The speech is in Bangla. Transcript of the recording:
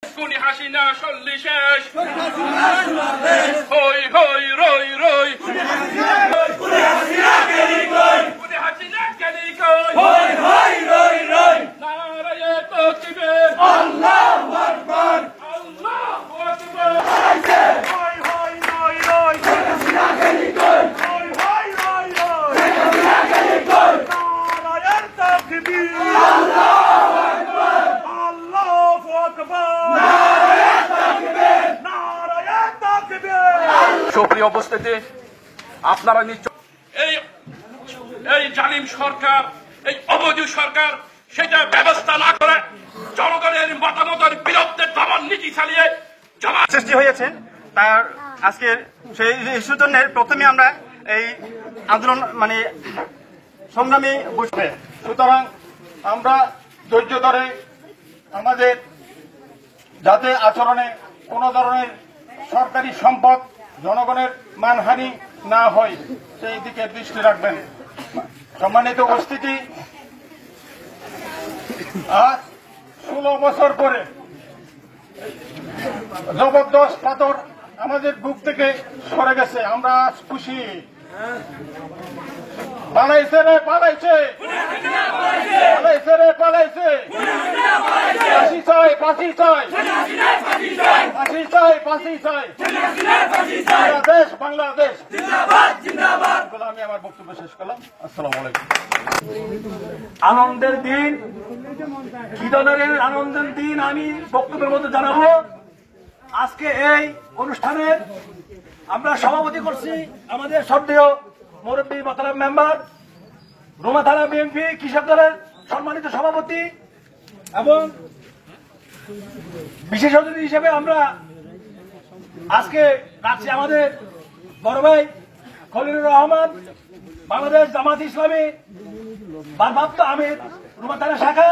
খুনি হাসিনা সল্লি শেষ, হই হই রই রই, খুনি হাসিনা গেলি কই, হই হই রই রই, নারায়ে তাকবীর, আল্লাহু আকবার, আল্লাহু আকবার, হই হই রই রই, খুনি হাসিনা গেলি কই, হই হই রই রই, খুনি হাসিনা গেলি কই, নারায়ে তাকবীর, আল্লাহু আকবার, আল্লাহু আকবার। সুপ্রিয় উপস্থিতি, আপনারা নিশ্চয় এই জালিম সরকার, এই অবৈধ সরকার সেটা ব্যবস্থা না করে জনগণের মতামতের বিরুদ্ধে দমন নীতি চালিয়ে সৃষ্টি হয়েছে। তার আজকে সেই ইস্যুর জন্য প্রথমে আমরা এই আন্দোলন সংগ্রামী বুঝবে। সুতরাং আমরা ধৈর্য ধরে আমাদের যাতে আচরণে কোন ধরনের সরকারি সম্পদ জনগণের মানহানি না হয় সেই দিকে দৃষ্টি রাখবেন। সম্মানিত উপস্থিতি, আজ 16 বছর পরে জবরদস্ত পাথর আমাদের বুক থেকে সরে গেছে। আমরা খুশি। পালাইছে রে পালাইছে, পালাইছে রে পালাইছে, ফাঁসি চাই ফাঁসি চাই, ফাঁসি চাই ফাঁসি চাই, বাংলাদেশ বাংলাদেশ জিন্দাবাদ। আমি আমার বক্তব্য শেষ করলাম। আসসালামু আলাইকুম। আনন্দের দিন, কি ধরনের আনন্দের দিন আমি বক্তব্যের মধ্যে জানাবো। আজকে এই অনুষ্ঠানে আমরা সভাপতি করছি আমাদের শ্রদ্ধেয় মুরব্বী মোহতারাম মেম্বার, রুমা থানা বিএনপি কৃষক দলের সম্মানিত সভাপতি, এবং বিশেষ অতিথি হিসেবে আমরা আজকে রাখছি আমাদের বড় ভাই খলিলুর রহমান, বাংলাদেশ জামাত ইসলামী ভারপ্রাপ্ত আমির রুমা থানা শাখা,